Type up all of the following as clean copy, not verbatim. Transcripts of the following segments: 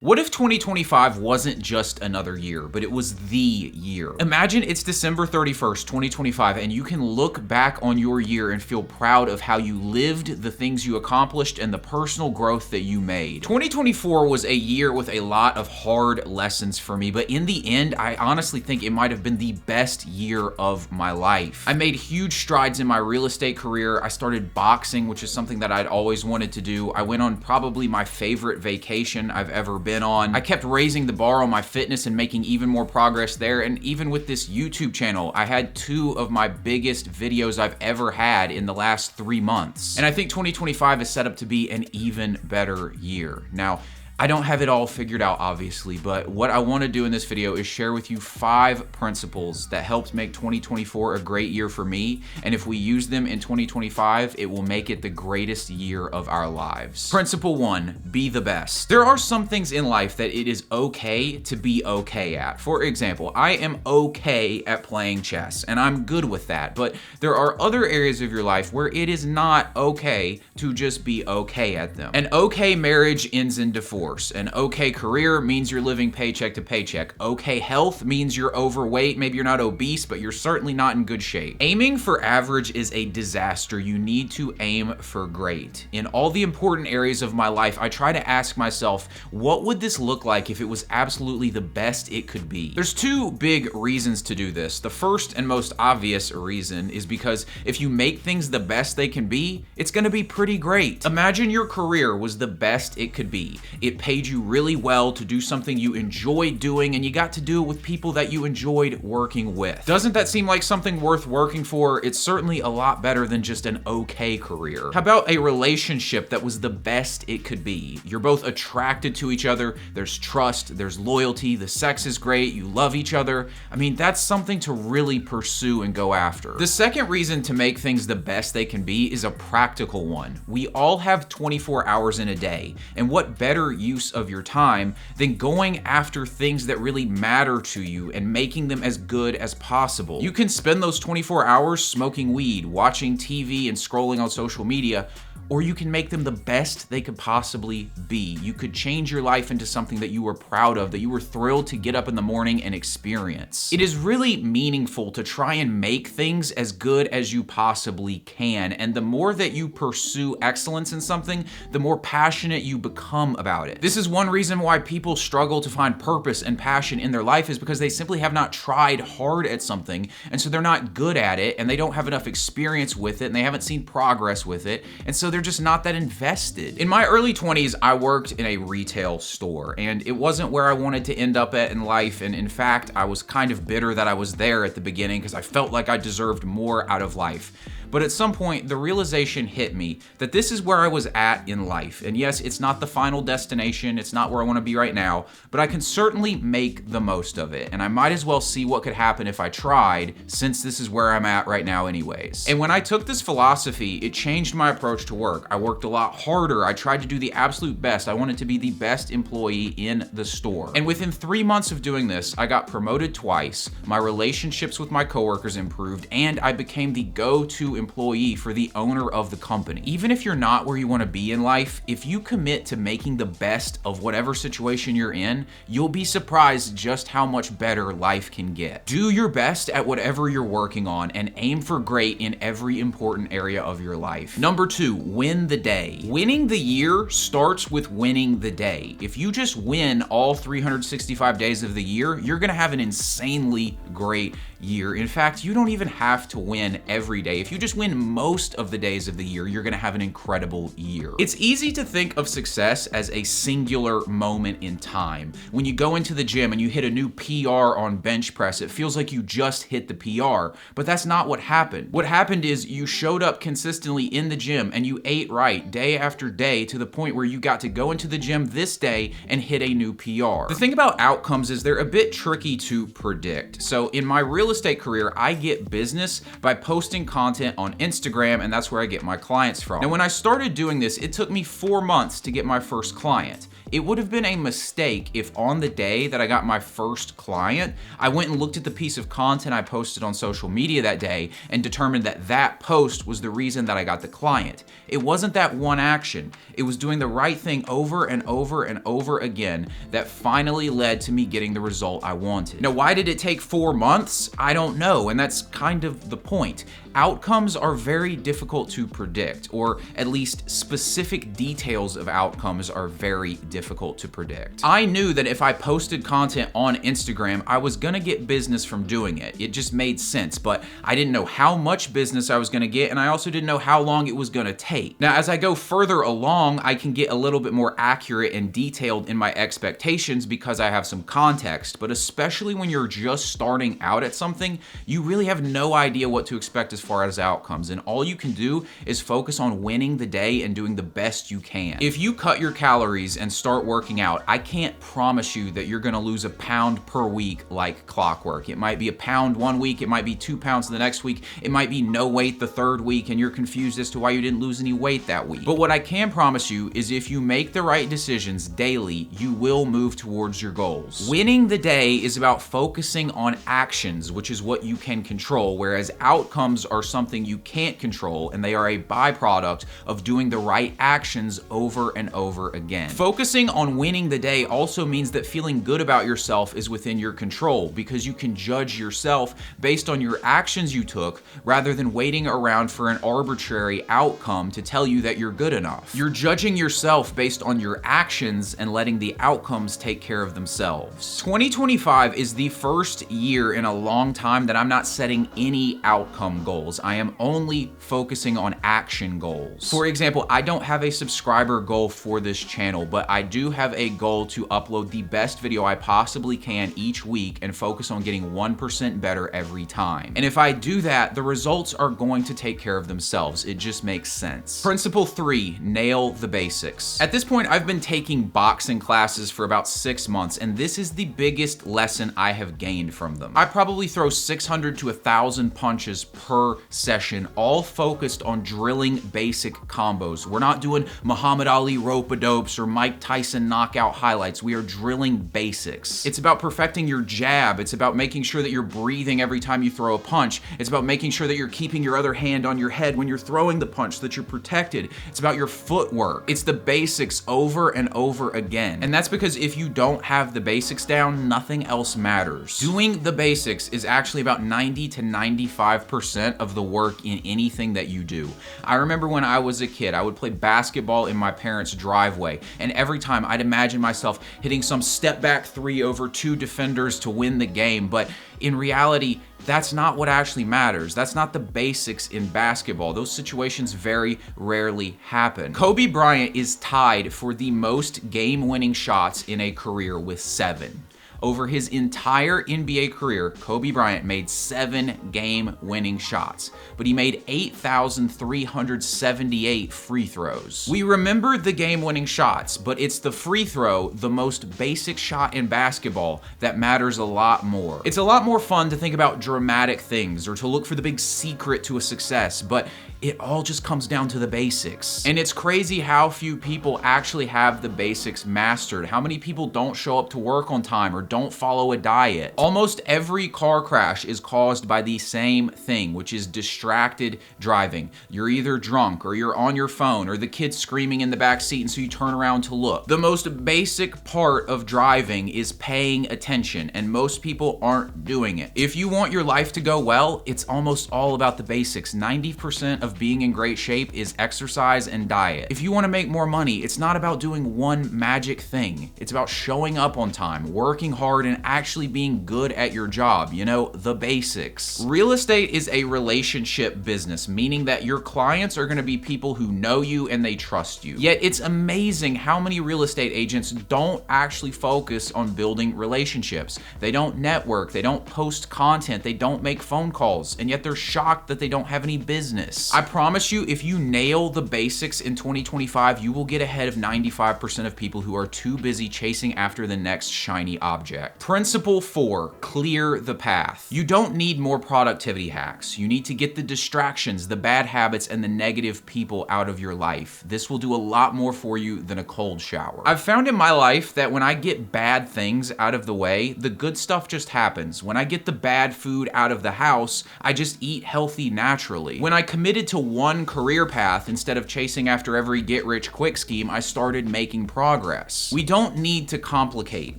What if 2025 wasn't just another year, but it was the year? Imagine it's December 31st, 2025, and you can look back on your year and feel proud of how you lived, the things you accomplished, and the personal growth that you made. 2024 was a year with a lot of hard lessons for me, but in the end, I honestly think it might have been the best year of my life. I made huge strides in my real estate career. I started boxing, which is something that I'd always wanted to do. I went on probably my favorite vacation I've ever been on. I kept raising the bar on my fitness and making even more progress there. And even with this YouTube channel, I had two of my biggest videos I've ever had in the last 3 months. And I think 2025 is set up to be an even better year. Now, I don't have it all figured out, obviously, but what I want to do in this video is share with you 5 principles that helped make 2024 a great year for me. And if we use them in 2025, it will make it the greatest year of our lives. Principle 1, be the best. There are some things in life that it is okay to be okay at. For example, I am okay at playing chess, and I'm good with that. But there are other areas of your life where it is not okay to just be okay at them. An okay marriage ends in divorce. An okay career means you're living paycheck to paycheck. Okay health means you're overweight. Maybe you're not obese, but you're certainly not in good shape. Aiming for average is a disaster. You need to aim for great. In all the important areas of my life, I try to ask myself, what would this look like if it was absolutely the best it could be? There's 2 big reasons to do this. The first and most obvious reason is because if you make things the best they can be, it's gonna be pretty great. Imagine your career was the best it could be. It paid you really well to do something you enjoyed doing, and you got to do it with people that you enjoyed working with. Doesn't that seem like something worth working for? It's certainly a lot better than just an okay career. How about a relationship that was the best it could be? You're both attracted to each other, there's trust, there's loyalty, the sex is great, you love each other. I mean, that's something to really pursue and go after. The second reason to make things the best they can be is a practical one. We all have 24 hours in a day, and what better use of your time than going after things that really matter to you and making them as good as possible. You can spend those 24 hours smoking weed, watching TV, and scrolling on social media, or you can make them the best they could possibly be. You could change your life into something that you were proud of, that you were thrilled to get up in the morning and experience. It is really meaningful to try and make things as good as you possibly can, and the more that you pursue excellence in something, the more passionate you become about it. This is one reason why people struggle to find purpose and passion in their life, is because they simply have not tried hard at something, and so they're not good at it, and they don't have enough experience with it, and they haven't seen progress with it, and so they're just not that invested. In my early 20s, I worked in a retail store, and it wasn't where I wanted to end up at in life, and in fact, I was kind of bitter that I was there at the beginning because I felt like I deserved more out of life. But at some point, the realization hit me that this is where I was at in life. And yes, it's not the final destination, it's not where I want to be right now, but I can certainly make the most of it. And I might as well see what could happen if I tried, since this is where I'm at right now anyways. And when I took this philosophy, it changed my approach to work. I worked a lot harder. I tried to do the absolute best. I wanted to be the best employee in the store. And within 3 months of doing this, I got promoted twice, my relationships with my coworkers improved, and I became the go-to employee for the owner of the company. Even if you're not where you want to be in life, if you commit to making the best of whatever situation you're in, you'll be surprised just how much better life can get. Do your best at whatever you're working on and aim for great in every important area of your life. Number 2, win the day. Winning the year starts with winning the day. If you just win all 365 days of the year, you're gonna have an insanely great year. In fact, you don't even have to win every day. If you just win most of the days of the year, you're gonna have an incredible year. It's easy to think of success as a singular moment in time. When you go into the gym and you hit a new PR on bench press, it feels like you just hit the PR, but that's not what happened. What happened is you showed up consistently in the gym and you ate right day after day to the point where you got to go into the gym this day and hit a new PR. The thing about outcomes is they're a bit tricky to predict. So in my real estate career, I get business by posting content on Instagram, and that's where I get my clients from. Now, when I started doing this, it took me 4 months to get my first client. It would have been a mistake if on the day that I got my first client, I went and looked at the piece of content I posted on social media that day and determined that that post was the reason that I got the client. It wasn't that one action. It was doing the right thing over and over and over again that finally led to me getting the result I wanted. Now, why did it take 4 months? I don't know, and that's kind of the point. Outcomes are very difficult to predict, or at least specific details of outcomes are very difficult to predict. I knew that if I posted content on Instagram, I was gonna get business from doing it. It just made sense, but I didn't know how much business I was gonna get, and I also didn't know how long it was gonna take. Now, as I go further along, I can get a little bit more accurate and detailed in my expectations because I have some context, but especially when you're just starting out at something, you really have no idea what to expect as far as outcomes, and all you can do is focus on winning the day and doing the best you can. If you cut your calories and start working out, I can't promise you that you're gonna lose a pound per week like clockwork. It might be a pound one week, it might be 2 pounds the next week, it might be no weight the third week, and you're confused as to why you didn't lose any weight that week. But what I can promise you is if you make the right decisions daily, you will move towards your goals. Winning the day is about focusing on actions, which is what you can control, whereas outcomes are something you can't control, and they are a byproduct of doing the right actions over and over again. Focusing on winning the day also means that feeling good about yourself is within your control, because you can judge yourself based on your actions you took rather than waiting around for an arbitrary outcome to tell you that you're good enough. You're judging yourself based on your actions and letting the outcomes take care of themselves. 2025 is the first year in a long time that I'm not setting any outcome goals. I am only focusing on action goals. For example, I don't have a subscriber goal for this channel, but I do have a goal to upload the best video I possibly can each week and focus on getting 1% better every time. And if I do that, the results are going to take care of themselves. It just makes sense. Principle 3, nail the basics. At this point, I've been taking boxing classes for about 6 months, and this is the biggest lesson I have gained from them. I probably throw 600 to 1,000 punches per session, all focused on drilling basic combos. We're not doing Muhammad Ali rope-a-dopes or Mike Tyson knockout highlights. We are drilling basics. It's about perfecting your jab. It's about making sure that you're breathing every time you throw a punch. It's about making sure that you're keeping your other hand on your head when you're throwing the punch so that you're protected. It's about your footwork. It's the basics over and over again. And that's because if you don't have the basics down, nothing else matters. Doing the basics is actually about 90 to 95% of the work in anything that you do. I remember when I was a kid, I would play basketball in my parents' driveway, and every time I'd imagine myself hitting some step back three over 2 defenders to win the game, but in reality, that's not what actually matters. That's not the basics in basketball. Those situations very rarely happen. Kobe Bryant is tied for the most game-winning shots in a career with 7. Over his entire NBA career, Kobe Bryant made 7 game-winning shots, but he made 8,378 free throws. We remember the game-winning shots, but it's the free throw, the most basic shot in basketball, that matters a lot more. It's a lot more fun to think about dramatic things or to look for the big secret to a success, but it all just comes down to the basics. And it's crazy how few people actually have the basics mastered. How many people don't show up to work on time or don't follow a diet? Almost every car crash is caused by the same thing, which is distracted driving. You're either drunk or you're on your phone or the kid's screaming in the back seat and so you turn around to look. The most basic part of driving is paying attention, and most people aren't doing it. If you want your life to go well, it's almost all about the basics. 90% of being in great shape is exercise and diet. If you want to make more money, it's not about doing one magic thing. It's about showing up on time, working hard, and actually being good at your job. You know, the basics. Real estate is a relationship business, meaning that your clients are going to be people who know you and they trust you. Yet it's amazing how many real estate agents don't actually focus on building relationships. They don't network, they don't post content, they don't make phone calls, and yet they're shocked that they don't have any business. I promise you, if you nail the basics in 2025, you will get ahead of 95% of people who are too busy chasing after the next shiny object. Principle 4, clear the path. You don't need more productivity hacks. You need to get the distractions, the bad habits, and the negative people out of your life. This will do a lot more for you than a cold shower. I've found in my life that when I get bad things out of the way, the good stuff just happens. When I get the bad food out of the house, I just eat healthy naturally. When I committed to one career path instead of chasing after every get-rich-quick scheme, I started making progress. We don't need to complicate.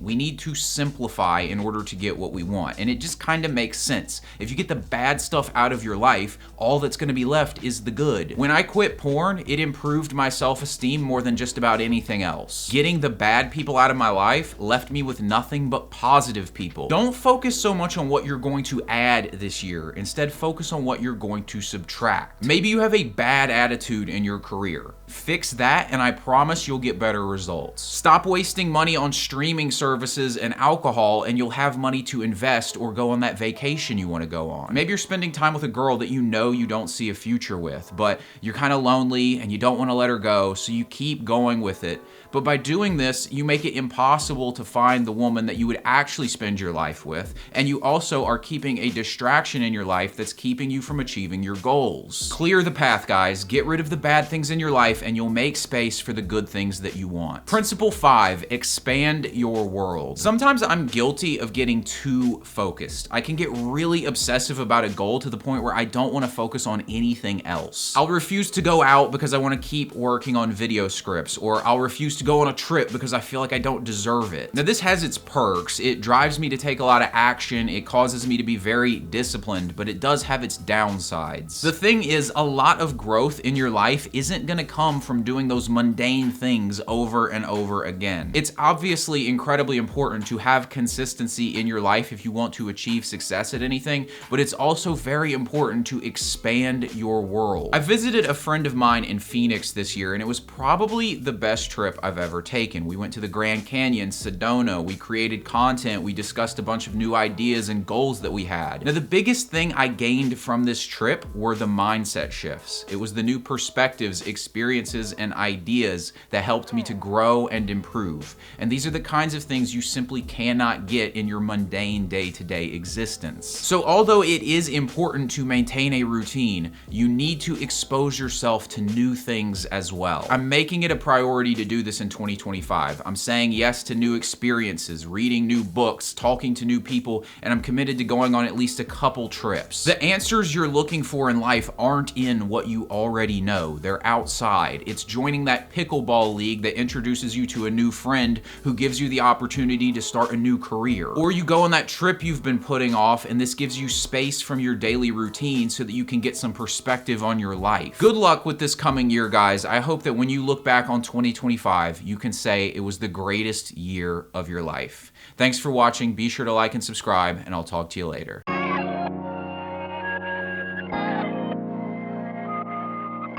We need to simplify in order to get what we want. And it just kind of makes sense. If you get the bad stuff out of your life, all that's going to be left is the good. When I quit porn, it improved my self-esteem more than just about anything else. Getting the bad people out of my life left me with nothing but positive people. Don't focus so much on what you're going to add this year. Instead, focus on what you're going to subtract. Maybe you have a bad attitude in your career. Fix that, and I promise you'll get better results. Stop wasting money on streaming services and alcohol, and you'll have money to invest or go on that vacation you want to go on. Maybe you're spending time with a girl that you know you don't see a future with, but you're kind of lonely and you don't want to let her go, so you keep going with it. But by doing this, you make it impossible to find the woman that you would actually spend your life with, and you also are keeping a distraction in your life that's keeping you from achieving your goals. Clear the path, guys. Get rid of the bad things in your life, and you'll make space for the good things that you want. Principle 5, expand your world. Sometimes I'm guilty of getting too focused. I can get really obsessive about a goal to the point where I don't want to focus on anything else. I'll refuse to go out because I want to keep working on video scripts, or I'll refuse to go on a trip because I feel like I don't deserve it. Now, this has its perks. It drives me to take a lot of action. It causes me to be very disciplined, but it does have its downsides. The thing is, a lot of growth in your life isn't going to come from doing those mundane things over and over again. It's obviously incredibly important to have consistency in your life if you want to achieve success at anything, but it's also very important to expand your world. I visited a friend of mine in Phoenix this year, and it was probably the best trip I've ever taken. We went to the Grand Canyon, Sedona, we created content, we discussed a bunch of new ideas and goals that we had. Now, the biggest thing I gained from this trip were the mindset shifts. It was the new perspectives, experiences, and ideas that helped me to grow and improve. And these are the kinds of things you simply cannot get in your mundane day-to-day existence. So although it is important to maintain a routine, you need to expose yourself to new things as well. I'm making it a priority to do this in 2025. I'm saying yes to new experiences, reading new books, talking to new people, and I'm committed to going on at least a couple trips. The answers you're looking for in life aren't in what you already know. They're outside. It's joining that pickleball league that introduces you to a new friend who gives you the opportunity to start a new career. Or you go on that trip you've been putting off, and this gives you space from your daily routine so that you can get some perspective on your life. Good luck with this coming year, guys. I hope that when you look back on 2025, you can say it was the greatest year of your life. Thanks for watching. Be sure to like and subscribe, and I'll talk to you later.